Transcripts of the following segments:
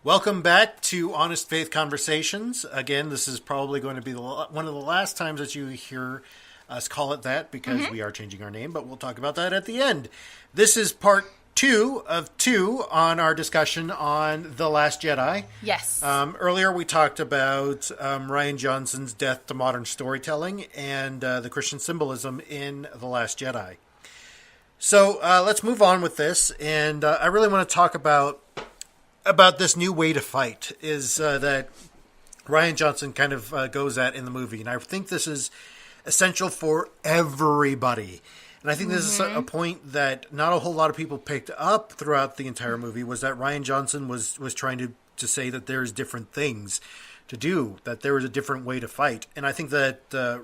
Welcome back to Honest Faith Conversations. Again, this is probably going to be one of the last times that you hear us call it that because we are changing our name, but we'll talk about that at the end. This is part 2 of 2 on our discussion on The Last Jedi. Yes. Earlier we talked about Rian Johnson's death to modern storytelling and the Christian symbolism in The Last Jedi. So let's move on with this, and I really want to talk about this new way to fight is that Rian Johnson kind of goes at in the movie. And I think this is essential for everybody. And I think this is a point that not a whole lot of people picked up throughout the entire movie, was that Rian Johnson was trying to say that there's different things to do, that there is a different way to fight. And I think that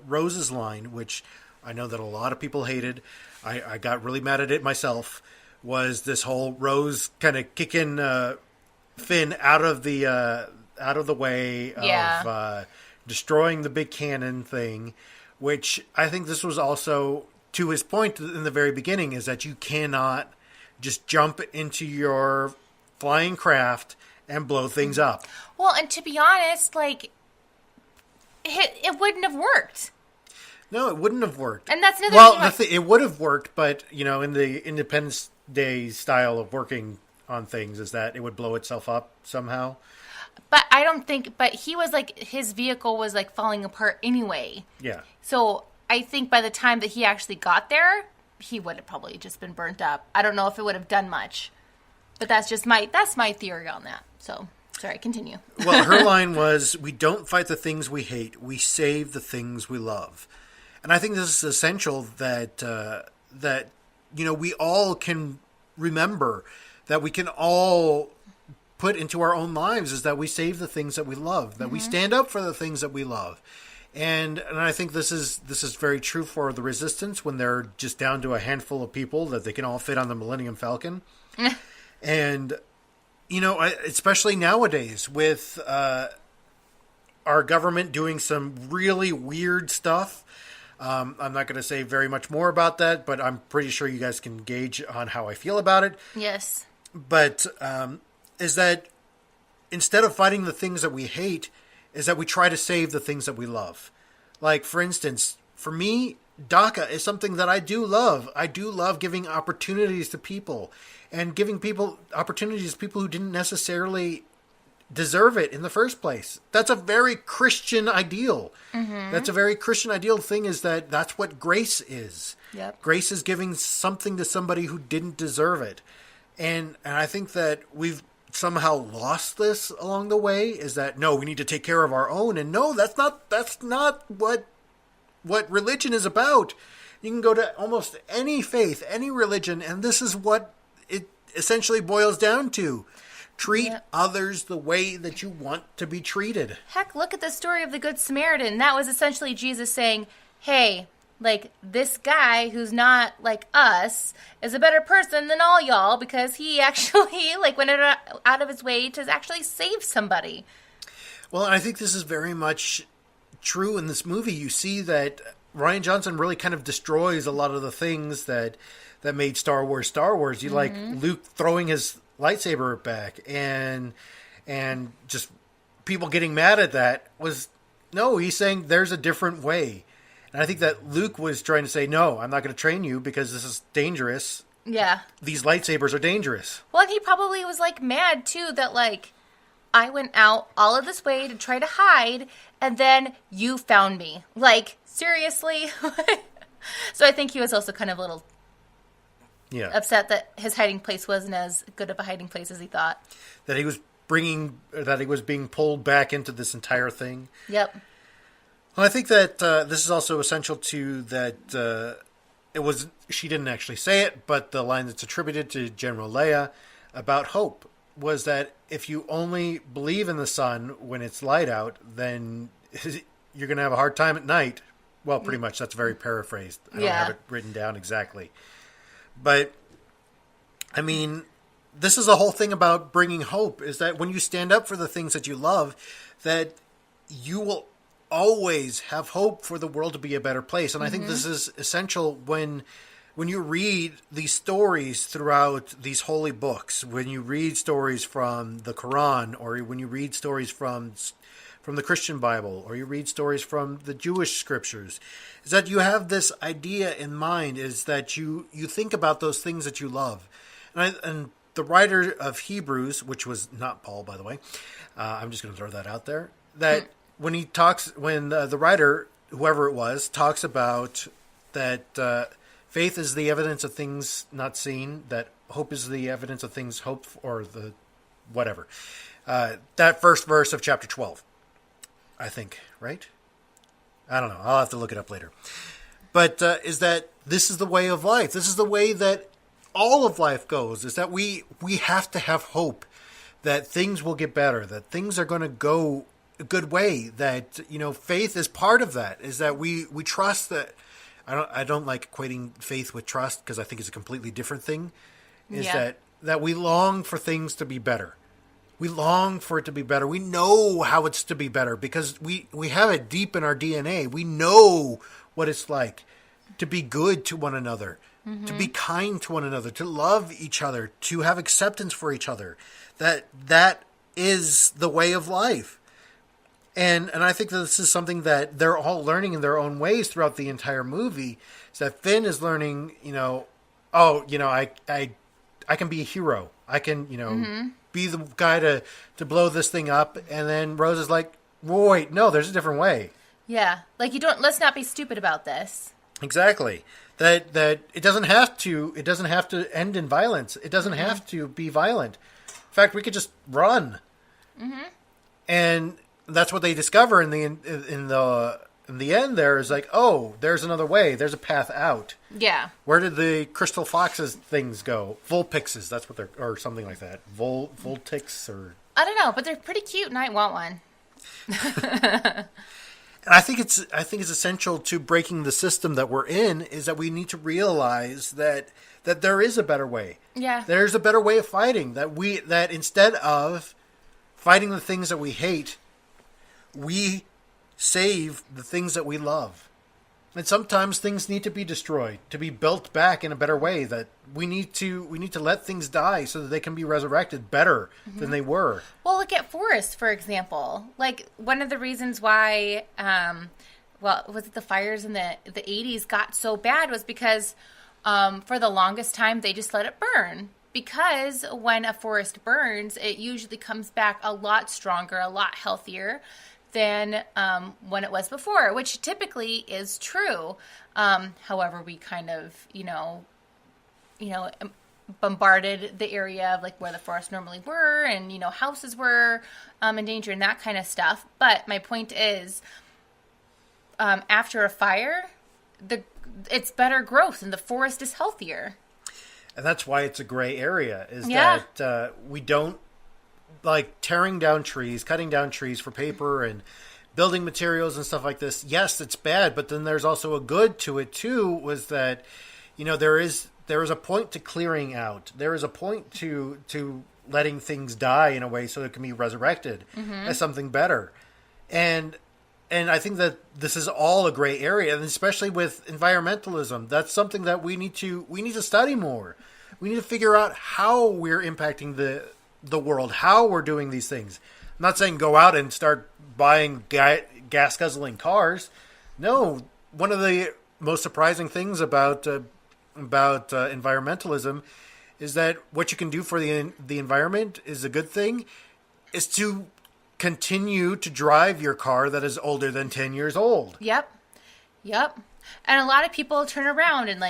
Rose's line, which I know that a lot of people hated, I got really mad at it myself, was this whole Rose kind of kicking Finn out of the way of destroying the big cannon thing, which I think this was also to his point in the very beginning, is that you cannot just jump into your flying craft and blow things up. Well, and to be honest, like, it wouldn't have worked. No, it wouldn't have worked. And that's another thing. It would have worked, but, in the Independence Day style of working on things, is that it would blow itself up somehow. But I don't think, but he was like, his vehicle was like falling apart anyway. Yeah. So I think by the time that he actually got there, he would have probably just been burnt up. I don't know if it would have done much, but that's my theory on that. So, sorry, continue. Well, her line was, "We don't fight the things we hate. We save the things we love." And I think this is essential that we all can remember, that we can all put into our own lives, is that we save the things that we love, that we stand up for the things that we love. And I think this is very true for the Resistance when they're just down to a handful of people that they can all fit on the Millennium Falcon. And, especially nowadays with our government doing some really weird stuff. I'm not going to say very much more about that, but I'm pretty sure you guys can gauge on how I feel about it. Yes. But is that instead of fighting the things that we hate, is that we try to save the things that we love. Like, for instance, for me, DACA is something that I do love. I do love giving opportunities to people and giving people opportunities to people who didn't necessarily deserve it in the first place. That's a very Christian ideal. That's a very Christian ideal thing, is that's what grace is. Yep. Grace is giving something to somebody who didn't deserve it. And I think that we've somehow lost this along the way, is that, no, we need to take care of our own. And no, that's not what religion is about. You can go to almost any faith, any religion, and this is what it essentially boils down to. Treat others the way that you want to be treated. Heck, look at the story of the Good Samaritan. That was essentially Jesus saying, hey, like, this guy who's not like us is a better person than all y'all because he actually went out of his way to actually save somebody. Well, I think this is very much true in this movie. You see that Rian Johnson really kind of destroys a lot of the things that made Star Wars Star Wars. You like Luke throwing his lightsaber back and just people getting mad at that. He's saying there's a different way. And I think that Luke was trying to say, no, I'm not going to train you because this is dangerous. Yeah. These lightsabers are dangerous. Well, and he probably was, mad, too, that, I went out all of this way to try to hide, and then you found me. Seriously? So I think he was also kind of a little upset that his hiding place wasn't as good of a hiding place as he thought. That he was being pulled back into this entire thing. Yep. Well, I think that this is also essential to that. She didn't actually say it, but the line that's attributed to General Leia about hope was that if you only believe in the sun when it's light out, then you're going to have a hard time at night. Well, pretty much. That's very paraphrased. I don't have it written down exactly. But, I mean, this is the whole thing about bringing hope, is that when you stand up for the things that you love, that you will always have hope for the world to be a better place. And I think this is essential when when you read these stories throughout these holy books, when you read stories from the Quran, or when you read stories from the Christian Bible, or you read stories from the Jewish scriptures, is that you have this idea in mind, is that you think about those things that you love. And the writer of Hebrews, which was not Paul, by the way, I'm just going to throw that out there, that when the writer, whoever it was, talks about that faith is the evidence of things not seen, that hope is the evidence of things hoped for, or the whatever. That first verse of chapter 12, I think, right? I don't know. I'll have to look it up later. But is that this is the way of life. This is the way that all of life goes, is that we have to have hope that things will get better, that things are going to go a good way, that, faith is part of that, is that we trust that. I don't like equating faith with trust, because I think it's a completely different thing, is that we long for things to be better. We long for it to be better. We know how it's to be better because we have it deep in our DNA. We know what it's like to be good to one another, to be kind to one another, to love each other, to have acceptance for each other. That is the way of life. And I think that this is something that they're all learning in their own ways throughout the entire movie. Is that Finn is learning, I can be a hero. I can, be the guy to blow this thing up. And then Rose is like, wait, no, there's a different way. Yeah. Like, let's not be stupid about this. Exactly. That it doesn't have to end in violence. It doesn't have to be violent. In fact, we could just run. And that's what they discover in the end. There is like, oh, there's another way. There's a path out. Yeah. Where did the Crystal Foxes things go? Vulpixes. That's what they're, or something like that. Voltix, or I don't know, but they're pretty cute, and I want one. And I think it's essential to breaking the system that we're in, is that we need to realize that there is a better way. Yeah. There's a better way of fighting. That instead of fighting the things that we hate, we save the things that we love. And sometimes things need to be destroyed to be built back in a better way. That we need to let things die so that they can be resurrected better than they were. Well, look at Forrest, for example. Like, one of the reasons why, was it the fires in the 80s got so bad was because for the longest time they just let it burn. Because when a forest burns, it usually comes back a lot stronger, a lot healthier than when it was before, which typically is true. However, we kind of, bombarded the area of like where the forests normally were, and houses were in danger and that kind of stuff. But my point is, after a fire, it's better growth and the forest is healthier. And that's why it's a gray area, is that we don't like tearing down trees, cutting down trees for paper and building materials and stuff like this. Yes, it's bad, but then there's also a good to it too, was that, there is a point to clearing out. There is a point to letting things die in a way so it can be resurrected as something better. And I think that this is all a gray area, and especially with environmentalism, that's something that we need to study more. We need to figure out how we're impacting the world, how we're doing these things. I'm not saying go out and start buying gas guzzling cars. No, one of the most surprising things about environmentalism is that what you can do for the environment is a good thing, is to continue to drive your car that is older than 10 years old. Yep. And a lot of people turn around and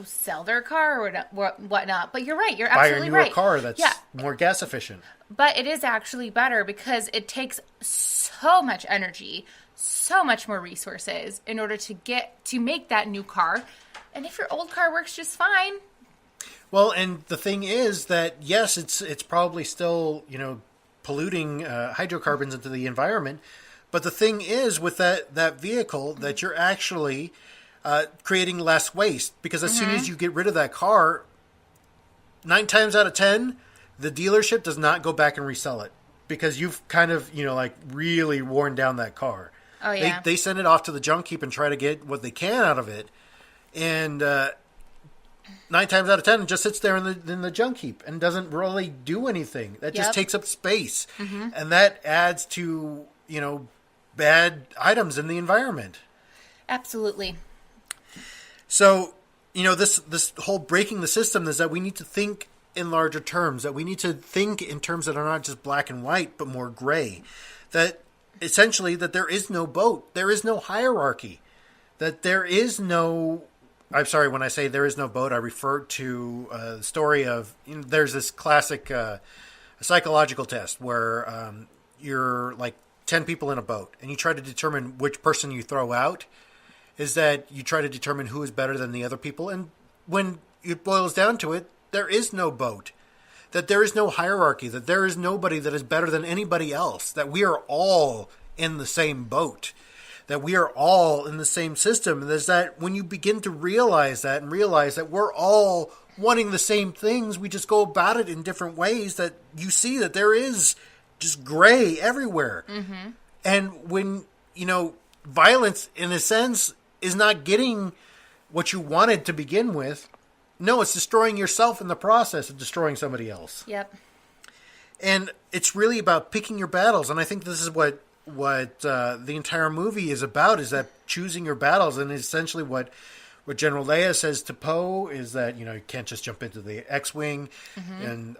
sell their car or whatnot. But you're right. You're absolutely right. Buy a newer car that's more gas efficient. But it is actually better because it takes so much energy, so much more resources in order to make that new car. And if your old car works just fine. Well, and the thing is that, yes, it's probably still, polluting hydrocarbons into the environment. But the thing is with that vehicle that you're actually creating less waste, because as soon as you get rid of that car, 9 times out of 10, the dealership does not go back and resell it because you've kind of, really worn down that car. Oh, yeah. They send it off to the junk heap and try to get what they can out of it. And 9 times out of 10, it just sits there in the junk heap and doesn't really do anything. That just takes up space. And that adds to, bad items in the environment. Absolutely. So, this whole breaking the system is that we need to think in larger terms, that we need to think in terms that are not just black and white, but more gray. That essentially that there is no boat. There is no hierarchy. That there is no... I'm sorry, when I say there is no boat, I refer to the story of... there's this classic psychological test where you're like 10 people in a boat, and you try to determine which person you throw out. Is that you try to determine who is better than the other people. And when it boils down to it, there is no boat. That there is no hierarchy. That there is nobody that is better than anybody else. That we are all in the same boat. That we are all in the same system. And there's that when you begin to realize that and realize that we're all wanting the same things, we just go about it in different ways, that you see that there is just gray everywhere. And when, violence, in a sense, is not getting what you wanted to begin with. No, it's destroying yourself in the process of destroying somebody else. Yep. And it's really about picking your battles. And I think this is what the entire movie is about, is that choosing your battles. And essentially what General Leia says to Poe is that, you can't just jump into the X-Wing and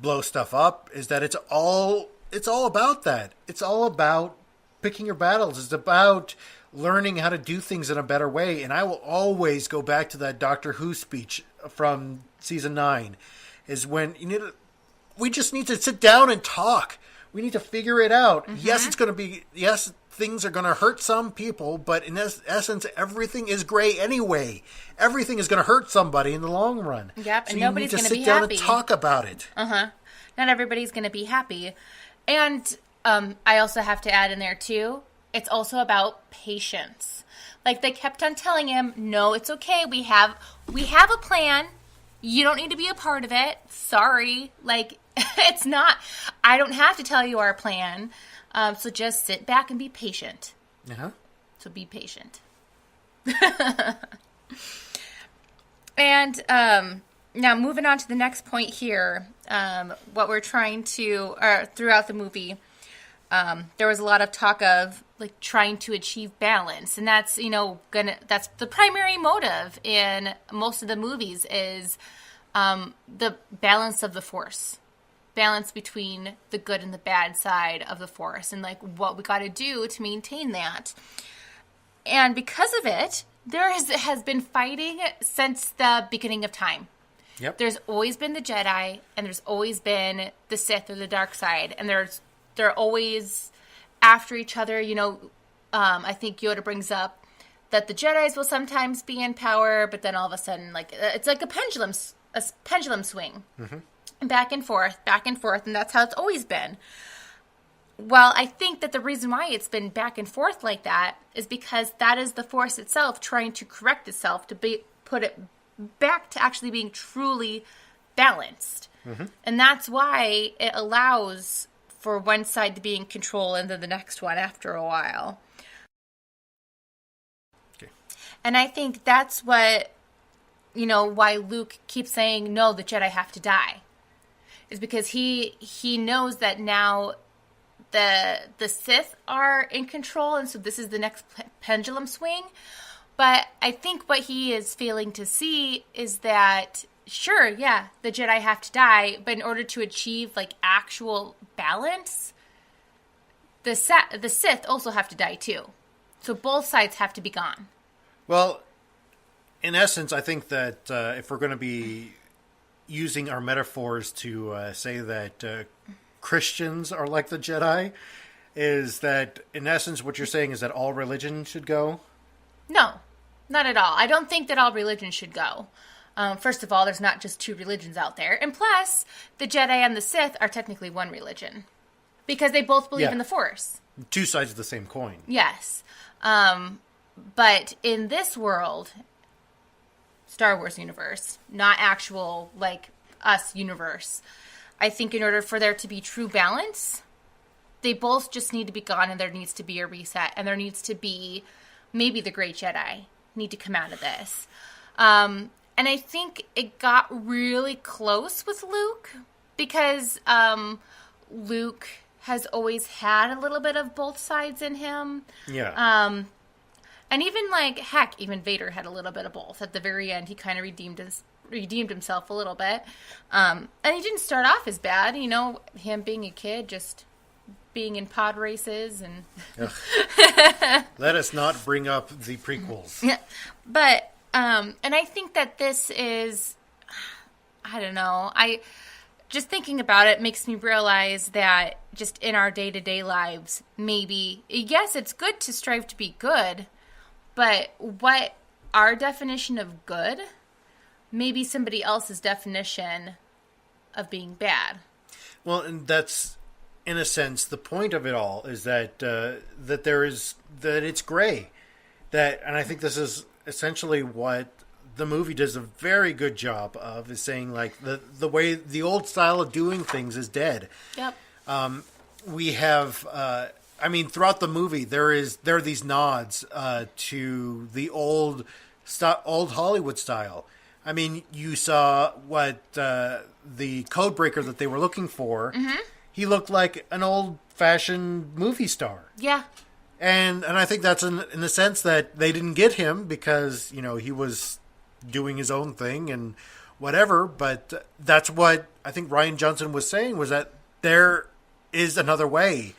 blow stuff up, is that it's all about that. It's all about picking your battles. It's about learning how to do things in a better way. And I will always go back to that Doctor Who speech from season 9, is when we just need to sit down and talk. We need to figure it out. Yes, things are going to hurt some people, but in essence, everything is gray anyway. Everything is going to hurt somebody in the long run. Yep, so and nobody's going to be happy. Sit down and talk about it. Not everybody's going to be happy. And I also have to add in there, too, it's also about patience. Like, they kept on telling him, no, it's okay. We have a plan. You don't need to be a part of it. Sorry. Like, it's not. I don't have to tell you our plan. So just sit back and be patient. So be patient. And now moving on to the next point here, what we're trying to, throughout the movie, there was a lot of talk of like trying to achieve balance, and that's that's the primary motive in most of the movies is the balance of the Force, balance between the good and the bad side of the Force, and like what we got to do to maintain that. And because of it, there has been fighting since the beginning of time. Yep. There's always been the Jedi, and there's always been the Sith or the dark side, and they're always after each other. I think Yoda brings up that the Jedis will sometimes be in power, but then all of a sudden, like it's like a pendulum swing, back and forth, and that's how it's always been. Well, I think that the reason why it's been back and forth like that is because that is the Force itself trying to correct itself to put it back to actually being truly balanced. And that's why it allows for one side to be in control and then the next one after a while. Okay. And I think that's what, why Luke keeps saying, no, the Jedi have to die. Is because he knows that now the Sith are in control, and so this is the next pendulum swing. But I think what he is failing to see is that, sure, yeah, the Jedi have to die, but in order to achieve, like, actual balance, the Sith also have to die, too. So both sides have to be gone. Well, in essence, I think that if we're going to be using our metaphors to say that Christians are like the Jedi, is that, in essence, what you're saying is that all religion should go? No, not at all. I don't think that all religion should go. First of all, there's not just two religions out there. And plus, the Jedi and the Sith are technically one religion. Because they both believe in the Force. Two sides of the same coin. Yes. But in this world, Star Wars universe, not actual, like, us universe, I think in order for there to be true balance, they both just need to be gone, and there needs to be a reset, and there needs to be maybe the Great Jedi need to come out of this. And I think it got really close with Luke because Luke has always had a little bit of both sides in him. Yeah. And even like, heck, even Vader had a little bit of both. At the very end, he kind of redeemed himself a little bit. And he didn't start off as bad, you know, him being a kid, just being in pod races and... Let us not bring up the prequels. Yeah. But, and I think that this is, I don't know, just thinking about it makes me realize that just in our day-to-day lives, maybe, yes, it's good to strive to be good, but what our definition of good, maybe somebody else's definition of being bad. Well, and that's, in a sense, the point of it all is that that it's gray. And I think this is essentially what the movie does a very good job of, is saying like the way the old style of doing things is dead. Yep. We have, throughout the movie, there are these nods to the old Hollywood style. I mean, you saw what the codebreaker that they were looking for. Mm-hmm. He looked like an old-fashioned movie star. Yeah. And I think that's in the sense that they didn't get him because, you know, he was doing his own thing and whatever. But that's what I think Rian Johnson was saying, was that there is another way,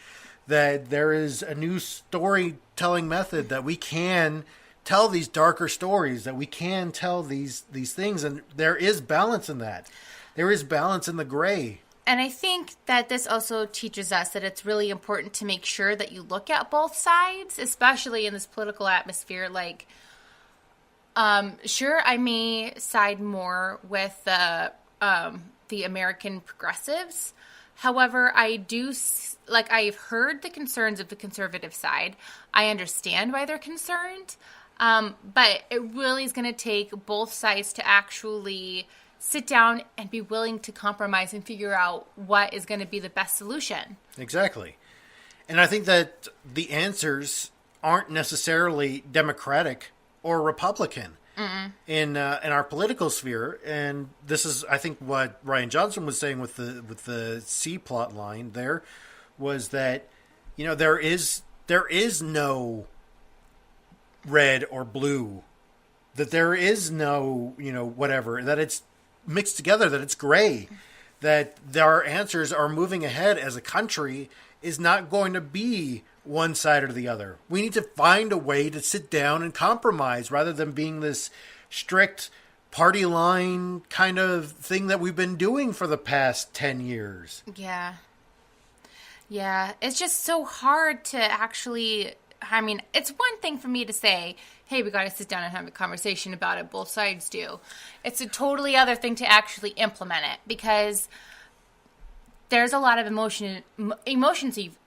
that there is a new storytelling method, that we can tell these darker stories, that we can tell these things. And there is balance in that. There is balance in the gray. And I think that this also teaches us that it's really important to make sure that you look at both sides, especially in this political atmosphere. Like, sure, I may side more with the American progressives. However, I've heard the concerns of the conservative side. I understand why they're concerned. But it really is going to take both sides to actually sit down and be willing to compromise and figure out what is going to be the best solution. Exactly. And I think that the answers aren't necessarily Democratic or Republican in our political sphere. And this is, I think, what Rian Johnson was saying with the C plot line there, was that, you know, there is no red or blue, that there is no, you know, whatever, that it's mixed together, that it's gray, that our answers are moving ahead as a country is not going to be one side or the other. We need to find a way to sit down and compromise rather than being this strict party line kind of thing that we've been doing for the past 10 years. Yeah. Yeah. It's just so hard to actually, I mean, it's one thing for me to say, hey, we got to sit down and have a conversation about it. Both sides do. It's a totally other thing to actually implement it, because there's a lot of emotions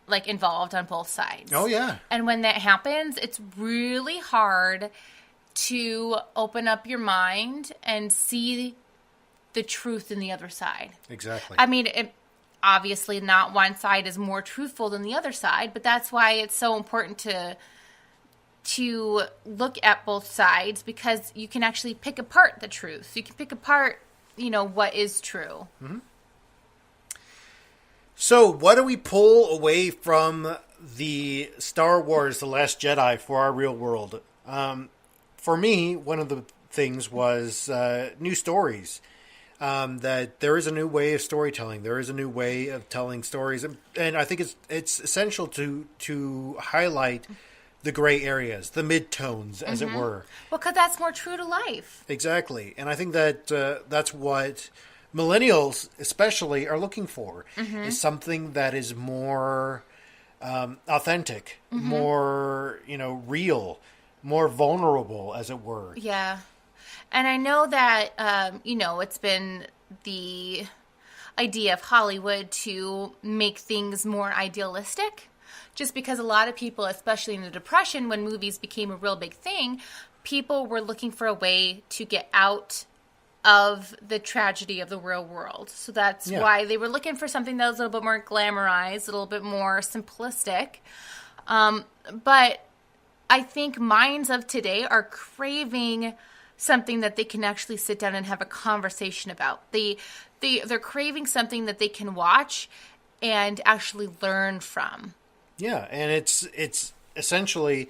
like involved on both sides. Oh, yeah. And when that happens, it's really hard to open up your mind and see the truth in the other side. Exactly. I mean, obviously not one side is more truthful than the other side, but that's why it's so important to look at both sides, because you can actually pick apart the truth. You can pick apart, you know, what is true. Mm-hmm. So what do we pull away from the Star Wars The Last Jedi for our real world? For me, one of the things was new stories. That there is a new way of storytelling. There is a new way of telling stories. And I think it's essential to highlight the gray areas, the mid-tones, as it were. Well, because that's more true to life. Exactly. And I think that that's what millennials especially are looking for, is something that is more authentic, more, you know, real, more vulnerable, as it were. Yeah. And I know that, you know, it's been the idea of Hollywood to make things more idealistic. Just because a lot of people, especially in the Depression, when movies became a real big thing, people were looking for a way to get out of the tragedy of the real world. So that's why they were looking for something that was a little bit more glamorized, a little bit more simplistic. But I think minds of today are craving something that they can actually sit down and have a conversation about. They're craving something that they can watch and actually learn from. Yeah, and it's essentially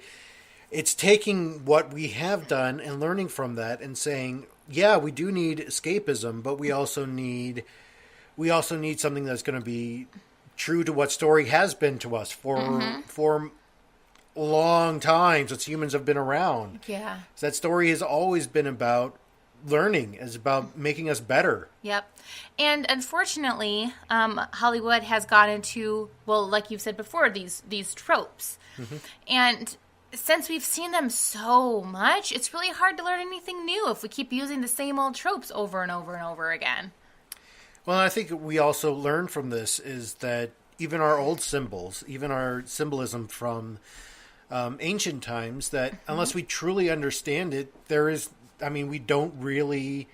it's taking what we have done and learning from that and saying, yeah, we do need escapism, but we also need something that's going to be true to what story has been to us for a long time since humans have been around. Yeah. So that story has always been about learning, is about making us better. Yep. And unfortunately, Hollywood has got into, well, like you've said before, these tropes. Mm-hmm. And since we've seen them so much, it's really hard to learn anything new if we keep using the same old tropes over and over and over again. Well, I think we also learn from this is that even our old symbols, even our symbolism from ancient times, that unless we truly understand it, we don't really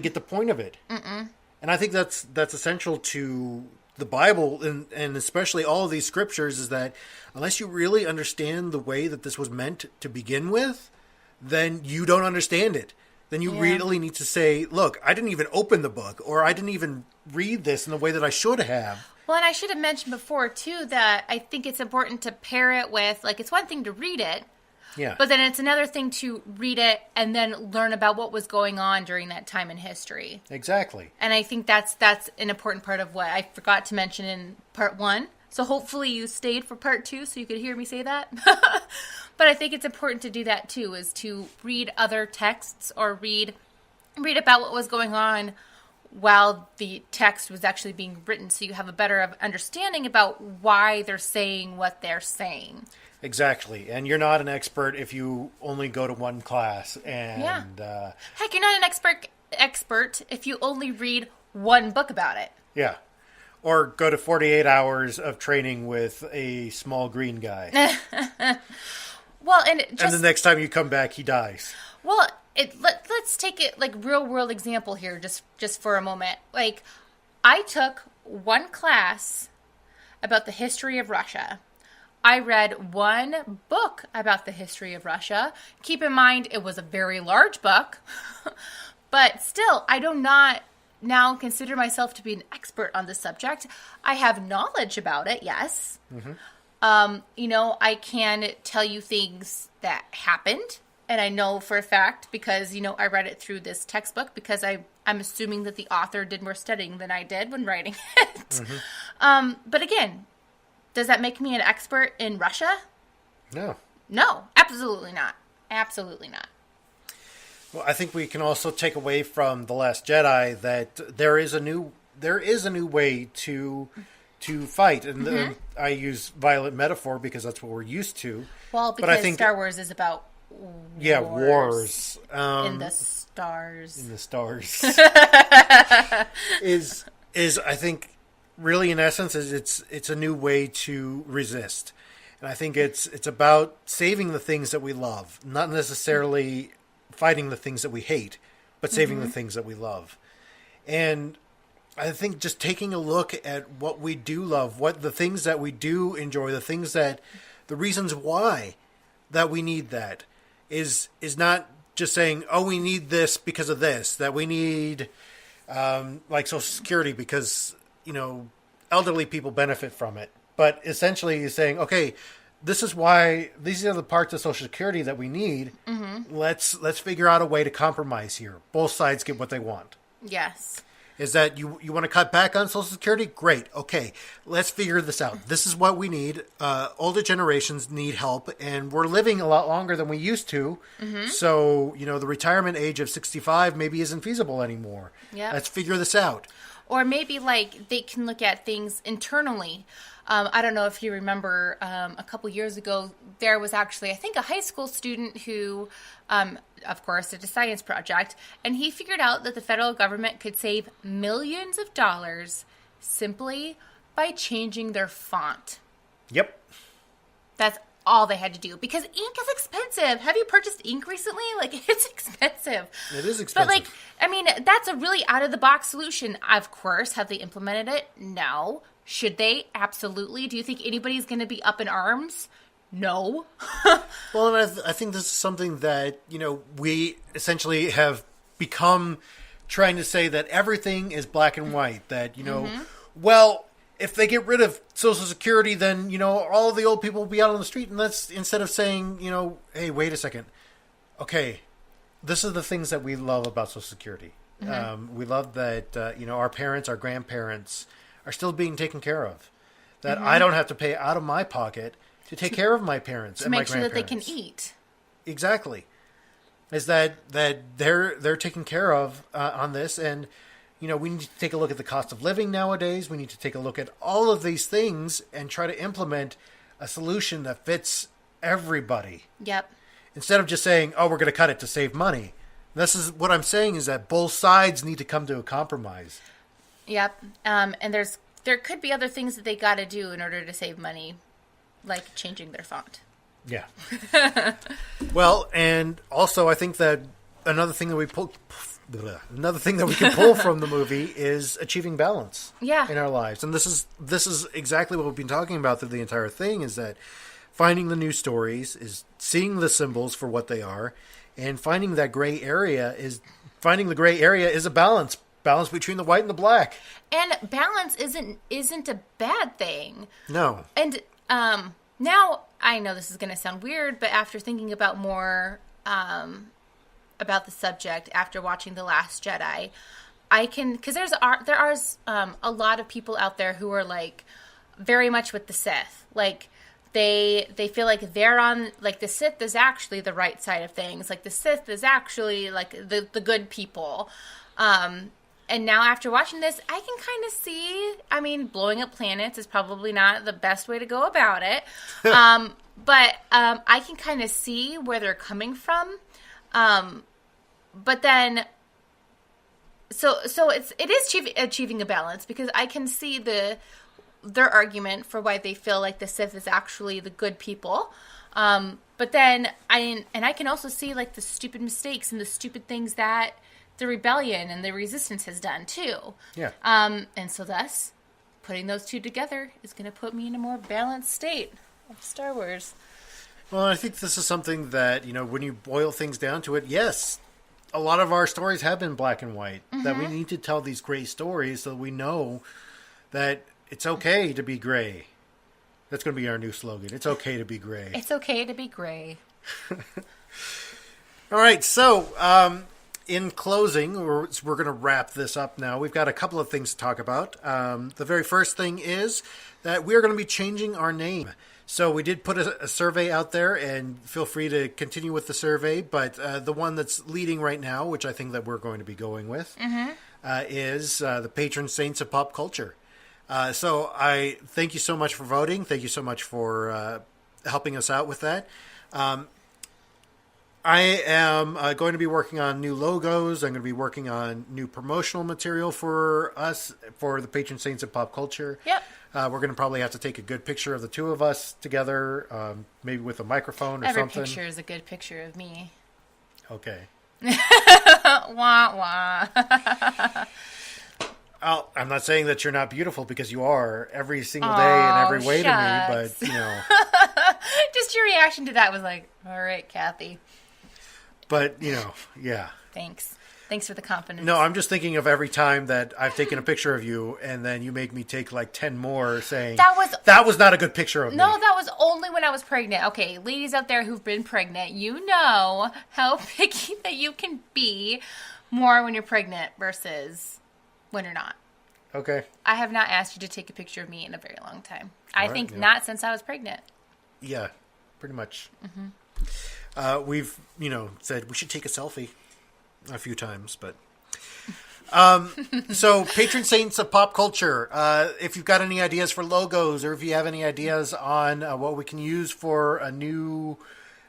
get the point of it. Mm-mm. And I think that's essential to the Bible and especially all of these scriptures, is that unless you really understand the way that this was meant to begin with, then you don't understand it. Then you really need to say, look, I didn't even open the book, or I didn't even read this in the way that I should have. Well, and I should have mentioned before, too, that I think it's important to pair it with, like, it's one thing to read it, yeah, but then it's another thing to read it and then learn about what was going on during that time in history. Exactly. And I think that's an important part of what I forgot to mention in part 1. So hopefully you stayed for part 2 so you could hear me say that. But I think it's important to do that too, is to read other texts or read about what was going on while the text was actually being written, so you have a better understanding about why they're saying what they're saying. Exactly. And you're not an expert if you only go to one class. And heck, you're not an expert if you only read one book about it. Yeah. Or go to 48 hours of training with a small green guy. Well, and the next time you come back, he dies. Well, let's take it like real world example here, just for a moment. Like, I took one class about the history of Russia. I read one book about the history of Russia. Keep in mind, it was a very large book, but still, I do not now consider myself to be an expert on the subject. I have knowledge about it, yes. Mm-hmm. I can tell you things that happened, and I know for a fact because, I read it through this textbook because I'm assuming that the author did more studying than I did when writing it. Mm-hmm. But again, does that make me an expert in Russia? No. No, absolutely not. Absolutely not. Well, I think we can also take away from The Last Jedi that there is a new way to fight, and I use violent metaphor because that's what we're used to. Well, because I think Star Wars is about wars in the stars. In the stars is I think really in essence is it's a new way to resist, and I think it's about saving the things that we love, not necessarily fighting the things that we hate, but saving the things that we love. And I think just taking a look at what we do love, what the things that we do enjoy, the reasons why that we need that is not just saying, oh, we need this because of this, that we need like Social Security because, elderly people benefit from it. But essentially you're saying, okay, this is why these are the parts of Social Security that we need. Mm-hmm. Let's figure out a way to compromise here. Both sides get what they want. Yes. Is that you want to cut back on Social Security? Great. Okay, let's figure this out. This is what we need. Older generations need help, and we're living a lot longer than we used to. Mm-hmm. So, the retirement age of 65 maybe isn't feasible anymore. Yeah. Let's figure this out. Or maybe they can look at things internally. I don't know if you remember a couple years ago, there was actually, I think, a high school student who, of course, did a science project, and he figured out that the federal government could save millions of dollars simply by changing their font. Yep. That's all they had to do, because ink is expensive. Have you purchased ink recently? It's expensive. It is expensive. But that's a really out-of-the-box solution. Of course, have they implemented it? No. Should they? Absolutely. Do you think anybody's going to be up in arms No. Well, and I think this is something that, we essentially have become trying to say that everything is black and white. That, well, if they get rid of Social Security, then, all of the old people will be out on the street. And that's instead of saying, hey, wait a second. Okay, this is the things that we love about Social Security. We love that, our parents, our grandparents are still being taken care of. That I don't have to pay out of my pocket to take care of my parents and my grandparents. To make sure that they can eat. Exactly. Is that they're taken care of on this. And, we need to take a look at the cost of living nowadays. We need to take a look at all of these things and try to implement a solution that fits everybody. Yep. Instead of just saying, oh, we're going to cut it to save money. This is what I'm saying is that both sides need to come to a compromise. Yep. And there could be other things that they got to do in order to save money, like changing their font. Yeah. Well, and also I think that another thing that we can pull from the movie is achieving balance. Yeah. In our lives. And this is exactly what we've been talking about through the entire thing, is that finding the new stories, is seeing the symbols for what they are, and finding that gray area is a balance between the white and the black. And balance isn't a bad thing. No. And now I know this is going to sound weird, but after thinking about more about the subject after watching The Last Jedi, because there are a lot of people out there who are like very much with the Sith, like. They feel like they're on, like, the Sith is actually the right side of things. Like, the Sith is actually, like, the good people. And now after watching this, I can kind of see, blowing up planets is probably not the best way to go about it. But I can kind of see where they're coming from. But then, so it is achieving a balance, because I can see their argument for why they feel like the Sith is actually the good people. But then I can also see, like, the stupid mistakes and the stupid things that the rebellion and the resistance has done too. Yeah. And so thus, putting those two together is going to put me in a more balanced state of Star Wars. Well, I think this is something that, when you boil things down to it, yes, a lot of our stories have been black and white. That we need to tell these gray stories so we know that it's okay to be gray. That's going to be our new slogan. It's okay to be gray. It's okay to be gray. All right. So, in closing, we're going to wrap this up now. We've got a couple of things to talk about. The very first thing is that we are going to be changing our name. So we did put a survey out there, and feel free to continue with the survey. But the one that's leading right now, which I think that we're going to be going with, is the patron saints of pop culture. So I thank you so much for voting. Thank you so much for helping us out with that. I am going to be working on new logos. I'm going to be working on new promotional material for us, for the patron saints of pop culture. Yep. We're going to probably have to take a good picture of the two of us together, maybe with a microphone or something. Every picture is a good picture of me. Okay. Wah, wah. I'm not saying that you're not beautiful, because you are every single day in every way shucks. to me, but, Just your reaction to that was like, all right, Kathy. But, yeah. Thanks for the confidence. No, I'm just thinking of every time that I've taken a picture of you, and then you make me take like 10 more saying, that was not a good picture of me. No, that was only when I was pregnant. Okay, ladies out there who've been pregnant, you know how picky that you can be more when you're pregnant versus when you're not. Okay. I have not asked you to take a picture of me in a very long time. I think yeah. not since I was pregnant. Yeah, pretty much. We've, said we should take a selfie a few times, but... So, patron saints of pop culture. If you've got any ideas for logos, or if you have any ideas on what we can use for a new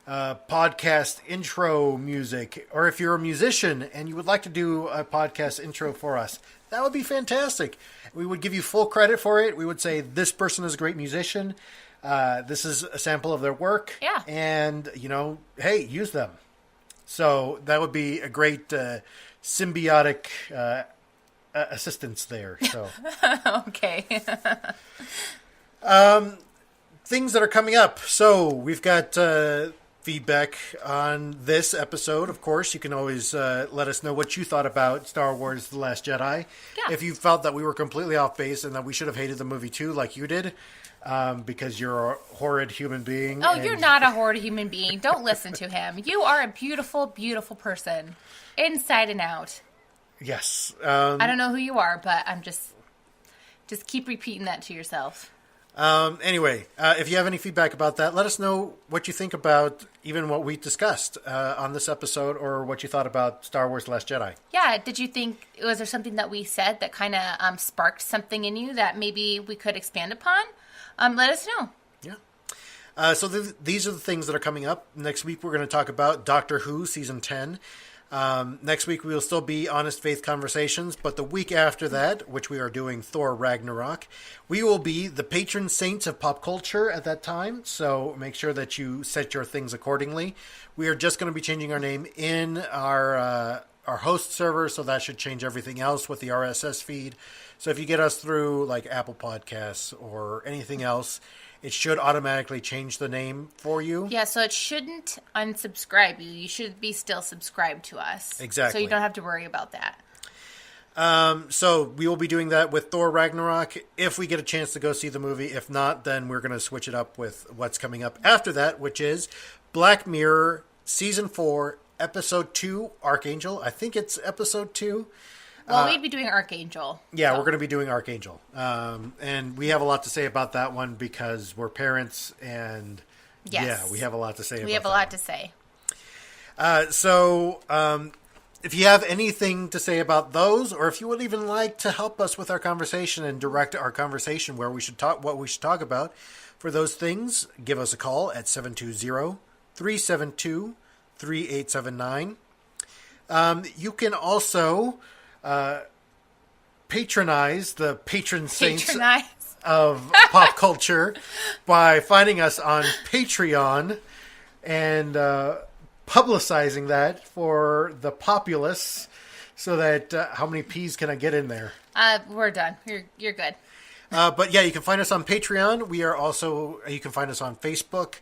podcast intro music, or if you're a musician and you would like to do a podcast intro for us, that would be fantastic. We would give you full credit for it. We would say, this person is a great musician. This is a sample of their work. Yeah. And, hey, use them. So that would be a great symbiotic assistance there. So Okay. things that are coming up. So we've got feedback on this episode. Of course, you can always let us know what you thought about Star Wars The Last Jedi. Yeah. If you felt that we were completely off base and that we should have hated the movie too, like you did, because you're a horrid human being. Oh, you're not a horrid human being. Don't listen to him. You are a beautiful, beautiful person, inside and out. Yes. I don't know who you are, but I'm just keep repeating that to yourself. Anyway, if you have any feedback about that, let us know what you think about even what we discussed on this episode, or what you thought about Star Wars The Last Jedi. Yeah, was there something that we said that kind of sparked something in you that maybe we could expand upon? Let us know. Yeah. So these are the things that are coming up. Next week we're going to talk about Doctor Who Season 10. Next week we will still be Honest Faith Conversations, but the week after that, which we are doing Thor Ragnarok, we will be the patron saints of pop culture at that time, so make sure that you set your things accordingly. We are just going to be changing our name in our host server, so that should change everything else with the RSS feed. So if you get us through like Apple Podcasts or anything else, it should automatically change the name for you. Yeah, so it shouldn't unsubscribe you. You should be still subscribed to us. Exactly. So you don't have to worry about that. So we will be doing that with Thor Ragnarok if we get a chance to go see the movie. If not, then we're going to switch it up with what's coming up after that, which is Black Mirror Season 4, Episode 2, Archangel. I think it's Episode 2. Well, we'd be doing Archangel. Yeah, we're going to be doing Archangel. And we have a lot to say about that one because we're parents, and yes. Yeah, we have a lot to say about that. We have a lot to say. So if you have anything to say about those, or if you would even like to help us with our conversation and direct our conversation where we should talk, what we should talk about, for those things, give us a call at 720-372-3879. You can also patronize the patron saints of pop culture by finding us on Patreon and publicizing that for the populace, so that how many P's can I get in there? We're done. You're good. But yeah, you can find us on Patreon. We are also, you can find us on Facebook,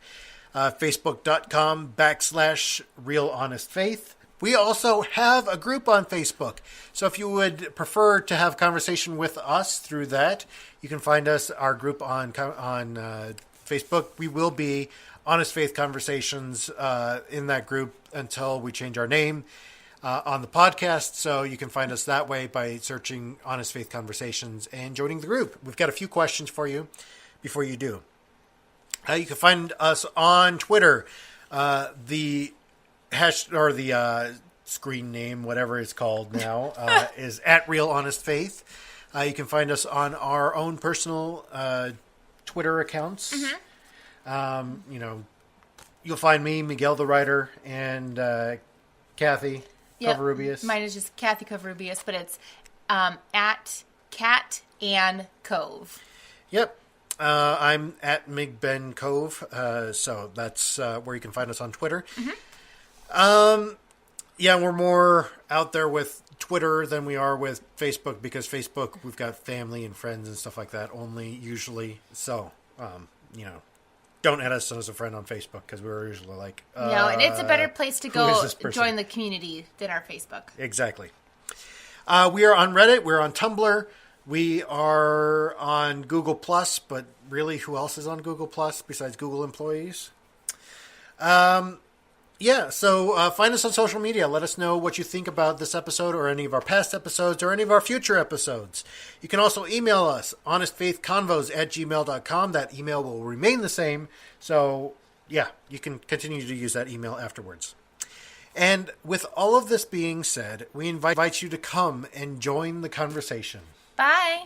facebook.com/Real Honest Faith. We also have a group on Facebook. So if you would prefer to have conversation with us through that, you can find us, our group on Facebook. We will be Honest Faith Conversations in that group until we change our name on the podcast. So you can find us that way by searching Honest Faith Conversations and joining the group. We've got a few questions for you before you do. You can find us on Twitter. The screen name, whatever it's called now, is at Real Honest Faith. You can find us on our own personal Twitter accounts. Mm-hmm. You'll find me, Miguel the Writer, and Kathy Covarrubias. Mine is just Kathy Covarrubias, but it's at Cat and Cove. Yep. I'm at Mig Ben Cove, so that's where you can find us on Twitter. Mm-hmm. Yeah, we're more out there with Twitter than we are with Facebook, because Facebook, we've got family and friends and stuff like that only usually. So, don't add us as a friend on Facebook, because we're usually like, no, and it's a better place to go join the community than our Facebook. Exactly. We are on Reddit. We're on Tumblr. We are on Google Plus, but really, who else is on Google Plus besides Google employees? Yeah, so find us on social media. Let us know what you think about this episode, or any of our past episodes, or any of our future episodes. You can also email us, honestfaithconvos@gmail.com. That email will remain the same. So, yeah, you can continue to use that email afterwards. And with all of this being said, we invite you to come and join the conversation. Bye.